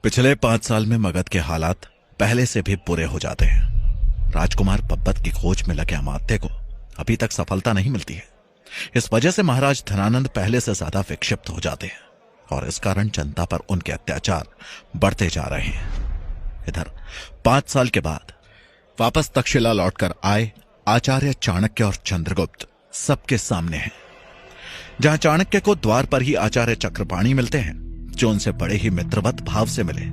पिछले 5 साल में मगध के हालात पहले से भी बुरे हो जाते हैं। राजकुमार पब्बत की खोज में लगे अमात्य को अभी तक सफलता नहीं मिलती है। इस वजह से महाराज धनानंद पहले से ज्यादा विक्षिप्त हो जाते हैं और इस कारण जनता पर उनके अत्याचार बढ़ते जा रहे हैं। इधर 5 साल के बाद वापस तक्षशिला लौटकर आए आचार्य चाणक्य और चंद्रगुप्त सबके सामने हैं। जहां चाणक्य को द्वार पर ही आचार्य चक्रपाणी मिलते हैं, जो उनसे बड़े ही मित्रवत भाव से मिले।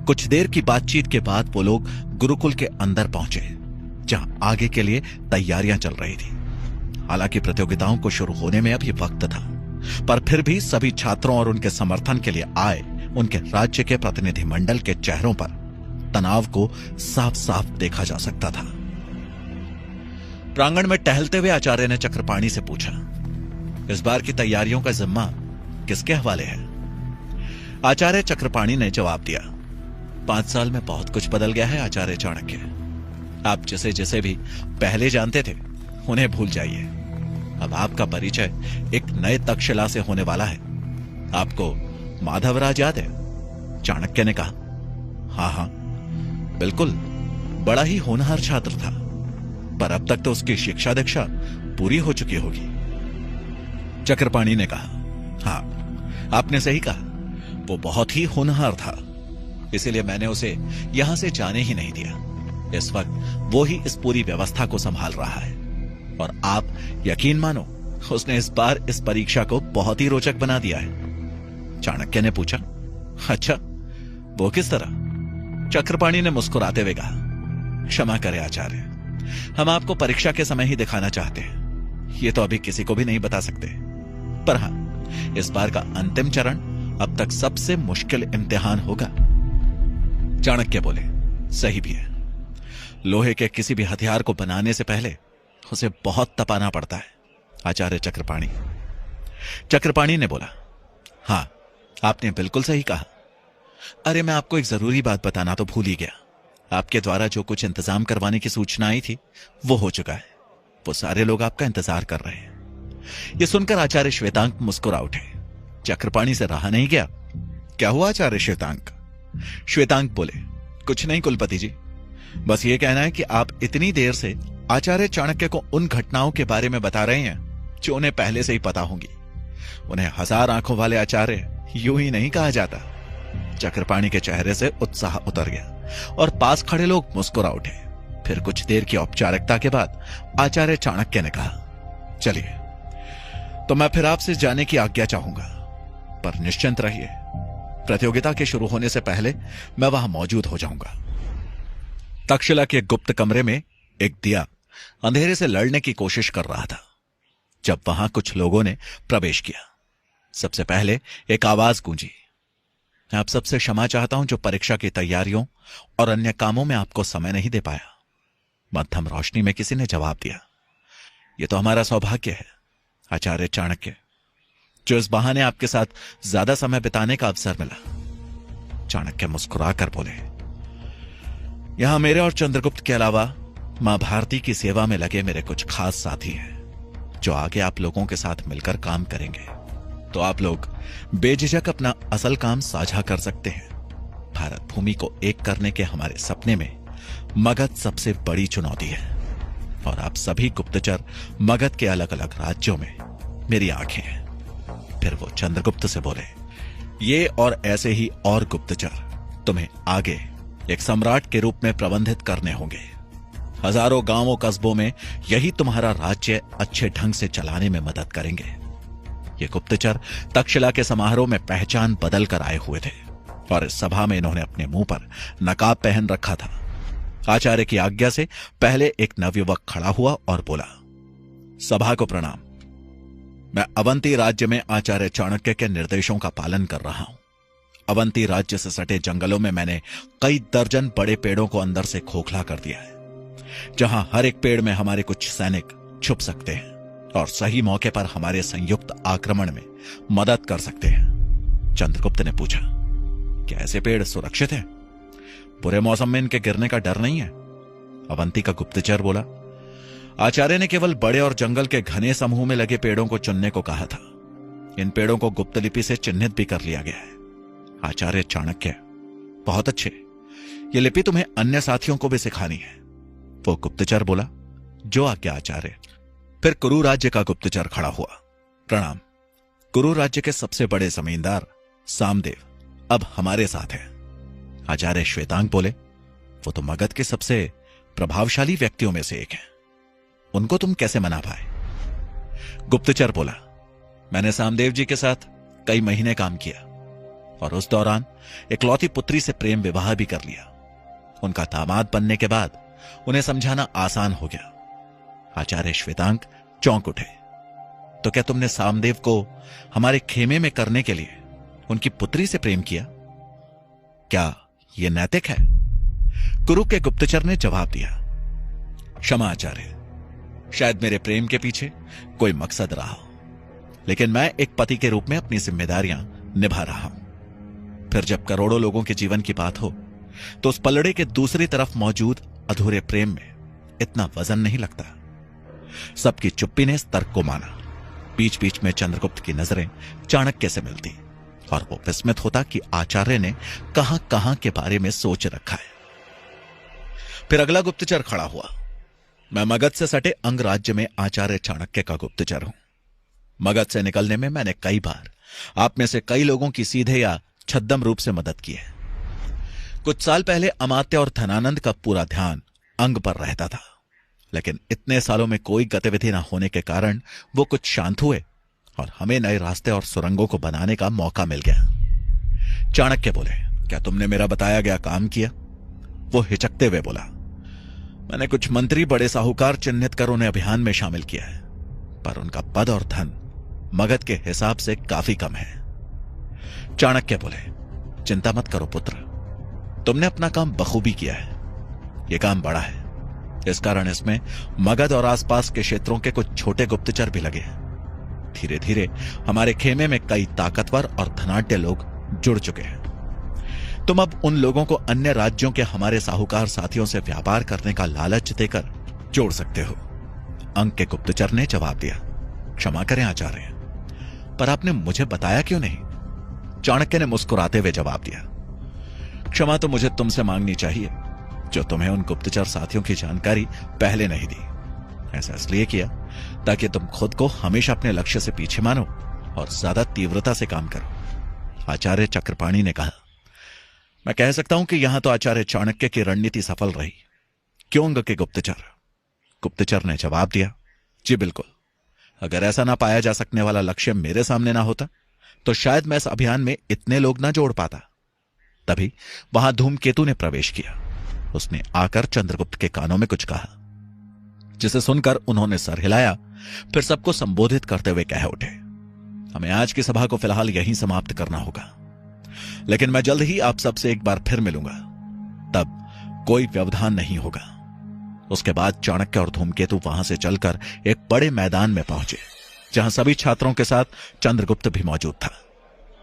कुछ देर की बातचीत के बाद वो लोग गुरुकुल के अंदर पहुंचे, जहां आगे के लिए तैयारियां चल रही थी। हालांकि प्रतियोगिताओं को शुरू होने में अभी वक्त था, पर फिर भी सभी छात्रों और उनके समर्थन के लिए आए उनके राज्य के प्रतिनिधिमंडल के चेहरों पर तनाव को साफ साफ देखा जा सकता था। प्रांगण में टहलते हुए आचार्य ने चक्रपाणी से पूछा, इस बार की तैयारियों का जिम्मा किसके हवाले है? आचार्य चक्रपाणी ने जवाब दिया, 5 साल में बहुत कुछ बदल गया है आचार्य चाणक्य। आप जिसे जिसे भी पहले जानते थे उन्हें भूल जाइए। अब आपका परिचय एक नए तक्षशिला से होने वाला है। आपको माधवराज याद है? चाणक्य ने कहा, हाँ हाँ बिल्कुल, बड़ा ही होनहार छात्र था, पर अब तक तो उसकी शिक्षा दीक्षा पूरी हो चुकी होगी। चक्रपाणी ने कहा, हाँ आपने सही कहा, वो बहुत ही होनहार था, इसीलिए मैंने उसे यहां से जाने ही नहीं दिया। इस वक्त वो ही इस पूरी व्यवस्था को संभाल रहा है और आप यकीन मानो उसने इस बार इस परीक्षा को बहुत ही रोचक बना दिया है। चाणक्य ने पूछा, अच्छा वो किस तरह? चक्रपाणी ने मुस्कुराते हुए कहा, क्षमा करें आचार्य, हम आपको परीक्षा के समय ही दिखाना चाहते हैं। ये तो अभी किसी को भी नहीं बता सकते, पर हां इस बार का अंतिम चरण अब तक सबसे मुश्किल इम्तिहान होगा। चाणक्य बोले, सही भी है। लोहे के किसी भी हथियार को बनाने से पहले उसे बहुत तपाना पड़ता है आचार्य चक्रपाणी। चक्रपाणी ने बोला, हां आपने बिल्कुल सही कहा। अरे मैं आपको एक जरूरी बात बताना तो भूल ही गया। आपके द्वारा जो कुछ इंतजाम करवाने की सूचना आई थी वो हो चुका है। वो सारे लोग आपका इंतजार कर रहे हैं। यह सुनकर आचार्य श्वेतांक मुस्कुरा उठे। चक्रपाणी से रहा नहीं गया। क्या हुआ आचार्य श्वेतांक? श्वेतांक बोले, कुछ नहीं कुलपति जी, बस ये कहना है कि आप इतनी देर से आचार्य चाणक्य को उन घटनाओं के बारे में बता रहे हैं जो उन्हें पहले से ही पता होंगी। उन्हें 1000 आंखों वाले आचार्य यूं ही नहीं कहा जाता। चक्रपाणी के चेहरे से उत्साह उतर गया और पास खड़े लोग मुस्कुरा उठे। फिर कुछ देर की औपचारिकता के बाद आचार्य चाणक्य ने कहा, चलिए तो मैं फिर आपसे जाने की आज्ञा चाहूंगा, पर निश्चिंत रहिए, प्रतियोगिता के शुरू होने से पहले मैं वहां मौजूद हो जाऊंगा। तक्षशिला के गुप्त कमरे में एक दिया अंधेरे से लड़ने की कोशिश कर रहा था जब वहां कुछ लोगों ने प्रवेश किया। सबसे पहले एक आवाज गूंजी, मैं आप सबसे क्षमा चाहता हूं जो परीक्षा की तैयारियों और अन्य कामों में आपको समय नहीं दे पाया। मध्यम रोशनी में किसी ने जवाब दिया, यह तो हमारा सौभाग्य है आचार्य चाणक्य, जो इस बहाने आपके साथ ज्यादा समय बिताने का अवसर मिला। चाणक्य मुस्कुराकर बोले, यहां मेरे और चंद्रगुप्त के अलावा मां भारती की सेवा में लगे मेरे कुछ खास साथी हैं जो आगे आप लोगों के साथ मिलकर काम करेंगे। तो आप लोग बेझिझक अपना असल काम साझा कर सकते हैं। भारत भूमि को एक करने के हमारे सपने में मगध सबसे बड़ी चुनौती है और आप सभी गुप्तचर मगध के अलग अलग राज्यों में मेरी आंखें हैं। फिर वो चंद्रगुप्त से बोले, ये और ऐसे ही और गुप्तचर तुम्हें आगे एक सम्राट के रूप में प्रबंधित करने होंगे। हजारों गांवों कस्बों में यही तुम्हारा राज्य अच्छे ढंग से चलाने में मदद करेंगे। ये गुप्तचर तक्षशिला के समारोह में पहचान बदल कर आए हुए थे और इस सभा में इन्होंने अपने मुंह पर नकाब पहन रखा था। आचार्य की आज्ञा से पहले एक नवयुवक खड़ा हुआ और बोला, सभा को प्रणाम। मैं अवंती राज्य में आचार्य चाणक्य के निर्देशों का पालन कर रहा हूं। अवंती राज्य से सटे जंगलों में मैंने कई दर्जन बड़े पेड़ों को अंदर से खोखला कर दिया है, जहां हर एक पेड़ में हमारे कुछ सैनिक छुप सकते हैं और सही मौके पर हमारे संयुक्त आक्रमण में मदद कर सकते हैं। चंद्रगुप्त ने पूछा, क्या ऐसे पेड़ सुरक्षित हैं? बुरे मौसम में इनके गिरने का डर नहीं है? अवंती का गुप्तचर बोला, आचार्य ने केवल बड़े और जंगल के घने समूह में लगे पेड़ों को चुनने को कहा था। इन पेड़ों को गुप्त लिपि से चिन्हित भी कर लिया गया है। आचार्य चाणक्य, बहुत अच्छे, ये लिपि तुम्हें अन्य साथियों को भी सिखानी है। वो गुप्तचर बोला, जो आज्ञा आचार्य। फिर कुरु राज्य का गुप्तचर खड़ा हुआ। प्रणाम। कुरु राज्य के सबसे बड़े जमींदार सामदेव अब हमारे साथ हैं। आचार्य श्वेतांग बोले, वो तो मगध के सबसे प्रभावशाली व्यक्तियों में से एक है, उनको तुम कैसे मना पाए? गुप्तचर बोला, मैंने सामदेव जी के साथ कई महीने काम किया और उस दौरान इकलौती पुत्री से प्रेम विवाह भी कर लिया। उनका दामाद बनने के बाद उन्हें समझाना आसान हो गया। आचार्य श्वेतांग चौंक उठे, तो क्या तुमने सामदेव को हमारे खेमे में करने के लिए उनकी पुत्री से प्रेम किया? क्या यह नैतिक है? कुरु के गुप्तचर ने जवाब दिया, क्षमा आचार्य, शायद मेरे प्रेम के पीछे कोई मकसद रहा हो, लेकिन मैं एक पति के रूप में अपनी जिम्मेदारियां निभा रहा हूं। फिर जब करोड़ों लोगों के जीवन की बात हो तो उस पलड़े के दूसरी तरफ मौजूद अधूरे प्रेम में इतना वजन नहीं लगता। सबकी चुप्पी ने इस तर्क को माना। बीच बीच में चंद्रगुप्त की नजरें चाणक्य से मिलती और वो विस्मित होता कि आचार्य ने कहां कहां के बारे में सोच रखा है। फिर अगला गुप्तचर खड़ा हुआ। मैं मगध से सटे अंग राज्य में आचार्य चाणक्य का गुप्तचर हूं। मगध से निकलने में मैंने कई बार आप में से कई लोगों की सीधे या छद्म रूप से मदद की है। कुछ साल पहले अमात्य और धनानंद का पूरा ध्यान अंग पर रहता था, लेकिन इतने सालों में कोई गतिविधि न होने के कारण वो कुछ शांत हुए और हमें नए रास्ते और सुरंगों को बनाने का मौका मिल गया। चाणक्य बोले, क्या तुमने मेरा बताया गया काम किया? वो हिचकते हुए बोला, मैंने कुछ मंत्री बड़े साहूकार चिन्हित कर उन्हें अभियान में शामिल किया है, पर उनका पद और धन मगध के हिसाब से काफी कम है। चाणक्य बोले, चिंता मत करो पुत्र, तुमने अपना काम बखूबी किया है। यह काम बड़ा है, इस कारण इसमें मगध और आसपास के क्षेत्रों के कुछ छोटे गुप्तचर भी लगे हैं। धीरे धीरे हमारे खेमे में कई ताकतवर और धनाढ्य लोग जुड़ चुके हैं। तुम अब उन लोगों को अन्य राज्यों के हमारे साहूकार साथियों से व्यापार करने का लालच देकर जोड़ सकते हो। अंग के गुप्तचर ने जवाब दिया, क्षमा करें आचार्य, पर आपने मुझे बताया क्यों नहीं? चाणक्य ने मुस्कुराते हुए जवाब दिया, क्षमा तो मुझे तुमसे मांगनी चाहिए जो तुम्हें उन गुप्तचर साथियों की जानकारी पहले नहीं दी। ऐसा इसलिए किया ताकि तुम खुद को हमेशा अपने लक्ष्य से पीछे मानो और ज्यादा तीव्रता से काम करो। आचार्य चक्रपाणी ने कहा, मैं कह सकता हूं कि यहां तो आचार्य चाणक्य की रणनीति सफल रही। क्यों अंग के गुप्तचर? गुप्तचर ने जवाब दिया, जी बिल्कुल। अगर ऐसा ना पाया जा सकने वाला लक्ष्य मेरे सामने ना होता तो शायद मैं इस अभियान में इतने लोग ना जोड़ पाता। तभी वहां धूमकेतु ने प्रवेश किया। उसने आकर चंद्रगुप्त के कानों में कुछ कहा, जिसे सुनकर उन्होंने सर हिलाया, फिर सबको संबोधित करते हुए कह उठे, हमें आज की सभा को फिलहाल यहीं समाप्त करना होगा, लेकिन मैं जल्द ही आप सबसे एक बार फिर मिलूंगा, तब कोई व्यवधान नहीं होगा। उसके बाद चाणक्य और धूमकेतु वहां से चलकर एक बड़े मैदान में पहुंचे, जहां सभी छात्रों के साथ चंद्रगुप्त भी मौजूद था।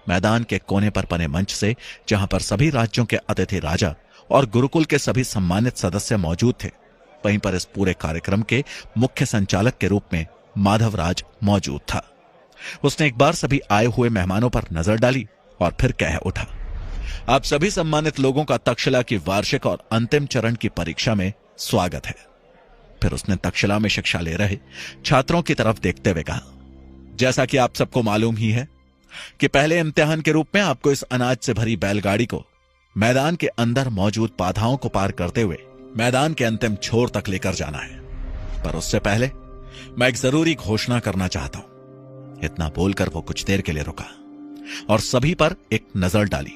मैदान के कोने पर बने मंच से, जहां पर सभी राज्यों के अतिथि राजा और गुरुकुल के सभी सम्मानित सदस्य मौजूद थे, वहीं पर इस पूरे कार्यक्रम के मुख्य संचालक के रूप में माधवराज मौजूद था। उसने एक बार सभी आए हुए मेहमानों पर नजर डाली और फिर कह उठा, आप सभी सम्मानित लोगों का तक्षशिला की वार्षिक और अंतिम चरण की परीक्षा में स्वागत है। फिर उसने तक्षशिला में शिक्षा ले रहे छात्रों की तरफ देखते हुए कहा, जैसा कि आप सबको मालूम ही है कि पहले इम्तिहान के रूप में आपको इस अनाज से भरी बैलगाड़ी को मैदान के अंदर मौजूद बाधाओं को पार करते हुए मैदान के अंतिम छोर तक लेकर जाना है। पर उससे पहले मैं एक जरूरी घोषणा करना चाहता हूं। इतना बोलकर वो कुछ देर के लिए रुका और सभी पर एक नजर डाली,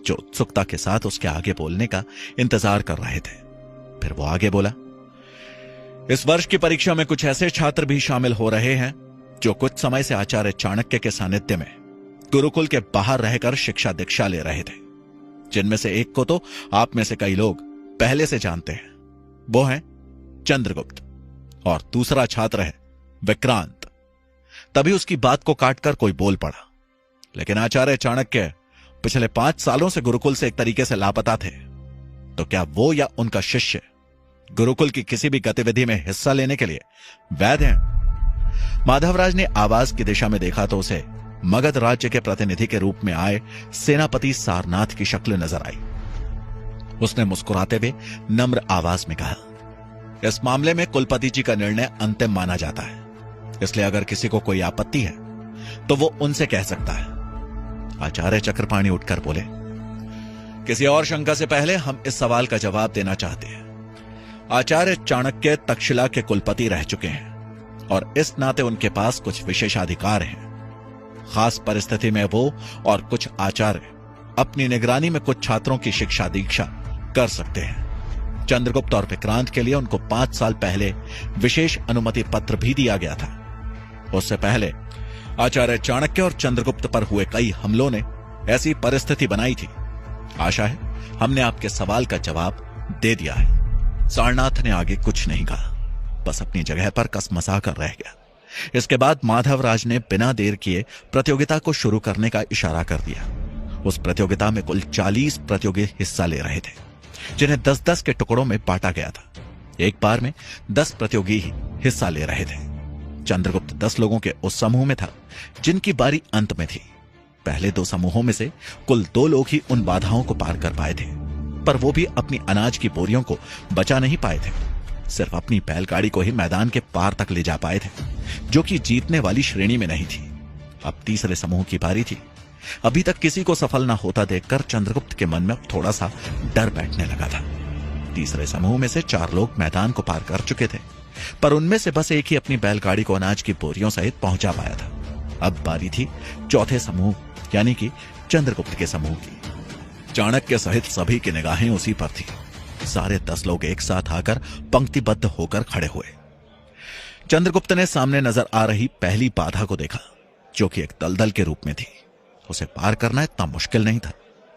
जो उत्सुकता के साथ उसके आगे बोलने का इंतजार कर रहे थे। फिर वो आगे बोला, इस वर्ष की परीक्षा में कुछ ऐसे छात्र भी शामिल हो रहे हैं जो कुछ समय से आचार्य चाणक्य के सानिध्य में गुरुकुल के बाहर रहकर शिक्षा दीक्षा ले रहे थे, जिनमें से एक को तो आप में से कई लोग पहले से जानते हैं। वो है चंद्रगुप्त और दूसरा छात्र है विक्रांत। तभी उसकी बात को काटकर कोई बोल पड़ा, लेकिन आचार्य चाणक्य पिछले 5 सालों से गुरुकुल से एक तरीके से लापता थे, तो क्या वो या उनका शिष्य गुरुकुल की किसी भी गतिविधि में हिस्सा लेने के लिए वैध हैं? माधवराज ने आवाज की दिशा में देखा तो उसे मगध राज्य के प्रतिनिधि के रूप में आए सेनापति सारनाथ की शक्ल नजर आई। उसने मुस्कुराते हुए नम्र आवाज में कहा, इस मामले में कुलपति जी का निर्णय अंतिम माना जाता है, इसलिए अगर किसी को कोई आपत्ति है तो वो उनसे कह सकता है। आचार्य चक्रपाणी उठकर बोले, किसी और शंका से पहले हम इस सवाल का जवाब देना चाहते हैं। आचार्य चाणक्य तक्षशिला के कुलपति रह चुके हैं और इस नाते उनके पास कुछ विशेषाधिकार हैं। खास परिस्थिति में वो और कुछ आचार्य अपनी निगरानी में कुछ छात्रों की शिक्षा दीक्षा कर सकते हैं। चंद्रगुप्त और विक्रांत के लिए उनको 5 साल पहले विशेष अनुमति पत्र भी दिया गया था। उससे पहले आचार्य चाणक्य और चंद्रगुप्त पर हुए कई हमलों ने ऐसी परिस्थिति बनाई थी। आशा है हमने आपके सवाल का जवाब दे दिया है। सारनाथ ने आगे कुछ नहीं कहा, बस अपनी जगह पर कसमसा कर रह गया। इसके बाद माधवराज ने बिना देर किए प्रतियोगिता को शुरू करने का इशारा कर दिया। उस प्रतियोगिता में कुल 40 प्रतियोगी हिस्सा ले रहे थे, जिन्हें 10-10 के टुकड़ों में बांटा गया था। एक बार में 10 प्रतियोगी ही हिस्सा ले रहे थे। चंद्रगुप्त 10 लोगों के उस समूह में था जिनकी बारी अंत में थी। पहले 2 समूहों में से कुल 2 लोग ही उन बाधाओं को पार कर पाए थे, पर वो भी अपनी अनाज की बोरियों को बचा नहीं पाए थे। सिर्फ अपनी बैलगाड़ी को ही मैदान के पार तक ले जा पाए थे, जो कि जीतने वाली श्रेणी में नहीं थी। अब तीसरे समूह की बारी थी। अभी तक किसी को सफल ना होता देखकर चंद्रगुप्त के मन में थोड़ा सा डर बैठने लगा था। तीसरे समूह में से 4 लोग मैदान को पार कर चुके थे, पर उनमें से बस एक ही अपनी बैलगाड़ी को अनाज की बोरियों सहित पहुंचा पाया था। अब बारी थी चौथे समूह यानी कि चंद्रगुप्त के समूह की। चाणक्य सहित सभी की निगाहें उसी पर थी। सारे 10 लोग एक साथ आकर पंक्तिबद्ध होकर खड़े हुए। चंद्रगुप्त ने सामने नजर आ रही पहली बाधा को देखा, जो कि एक दलदल के रूप में थी। उसे पार करना इतना मुश्किल नहीं था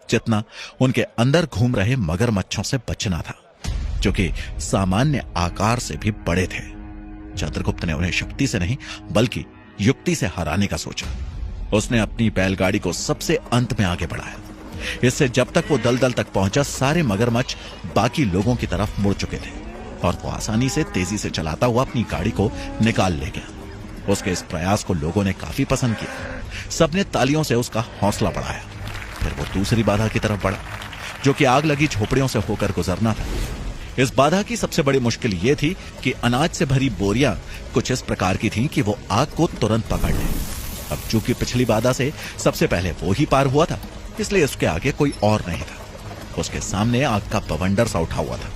जितना उनके अंदर घूम रहे मगरमच्छों से बचना था, जो कि सामान्य आकार से भी बड़े थे। चंद्रगुप्त ने उन्हें शक्ति से नहीं बल्कि युक्ति से हराने का सोचा। उसने अपनी बैलगाड़ी को सबसे अंत में आगे बढ़ाया। इससे जब तक वो दलदल तक पहुंचा, सारे मगरमच्छ बाकी लोगों की तरफ मुड़ चुके थे और वो आसानी से तेजी से चलाता हुआ अपनी गाड़ी को निकाल ले गया। उसके इस प्रयास को लोगों ने काफी पसंद किया। सबने तालियों से उसका हौसला बढ़ाया। फिर वो दूसरी बाधा की तरफ बढ़ा, जो कि आग लगी झोपड़ियों से होकर गुजरना था। इस बाधा की सबसे बड़ी मुश्किल यह थी कि अनाज से भरी बोरियां कुछ इस प्रकार की थीं कि वो आग को तुरंत पकड़ ले। अब चूंकि पिछली बाधा से सबसे पहले वो ही पार हुआ था, इसलिए उसके आगे कोई और नहीं था। उसके सामने आग का बवंडर सा उठा हुआ था।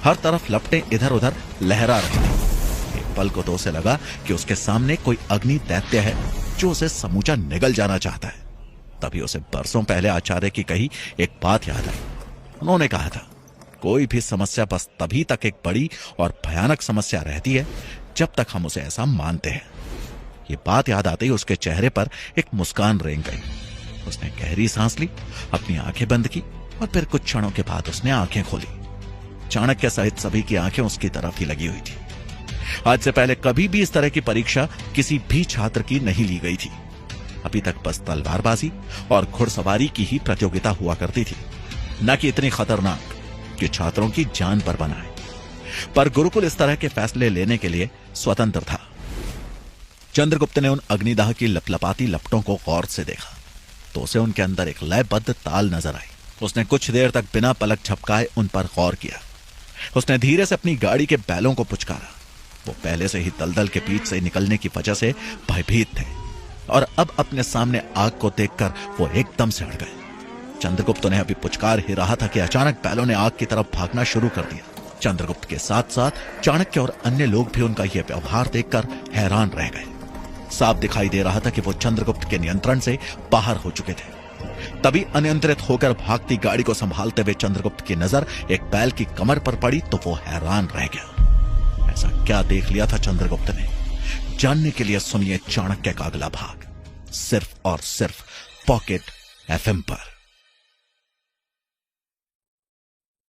हर तरफ लपटें इधर उधर लहरा रही थी। एक पल को तो उसे लगा कि उसके सामने कोई अग्नि दैत्य है जो उसे समूचा निगल जाना चाहता है। तभी उसे बरसों पहले आचार्य की कही एक बात याद आई। उन्होंने कहा था, कोई भी समस्या बस तभी तक एक बड़ी और भयानक समस्या रहती है जब तक हम उसे ऐसा मानते हैं। ये बात याद आते ही उसके चेहरे पर एक मुस्कान रेंग गई। उसने गहरी सांस ली, अपनी आंखें बंद की और फिर कुछ क्षणों के बाद उसने आंखें खोली। चाणक्य सहित सभी की आंखें उसकी तरफ ही लगी हुई थी। आज से पहले कभी भी इस तरह की परीक्षा किसी भी छात्र की नहीं ली गई थी। अभी तक बस तलवारबाजी और घुड़सवारी की ही प्रतियोगिता हुआ करती थी, न कि इतनी खतरनाक कि छात्रों की जान पर बनाए। पर गुरुकुल इस तरह के फैसले लेने के लिए स्वतंत्र था। चंद्रगुप्त ने उन अग्निदाह की लपलपाती लपटों को गौर से देखा तो उसे उनके अंदर एक लयबद्ध ताल नजर आई। उसने कुछ देर तक बिना पलक झपकाए उन पर गौर किया। उसने धीरे से अपनी गाड़ी के बैलों को पुचकारा। वो पहले से ही दलदल के बीच से निकलने की वजह से भयभीत थे और अब अपने सामने आग को देखकर वो एकदम से अड़ गए। चंद्रगुप्त ने अभी पुचकार ही रहा था कि अचानक बैलों ने आग की तरफ भागना शुरू कर दिया। चंद्रगुप्त के साथ साथ चाणक्य और अन्य लोग भी उनका यह व्यवहार देखकर हैरान रह गए। साफ दिखाई दे रहा था कि वो चंद्रगुप्त के नियंत्रण से बाहर हो चुके थे। तभी अनियंत्रित होकर भागती गाड़ी को संभालते हुए चंद्रगुप्त की नजर एक बैल की कमर पर पड़ी तो वो हैरान रह गया। ऐसा क्या देख लिया था चंद्रगुप्त ने? जानने के लिए सुनिए चाणक्य का अगला भाग, सिर्फ और सिर्फ पॉकेट FM पर।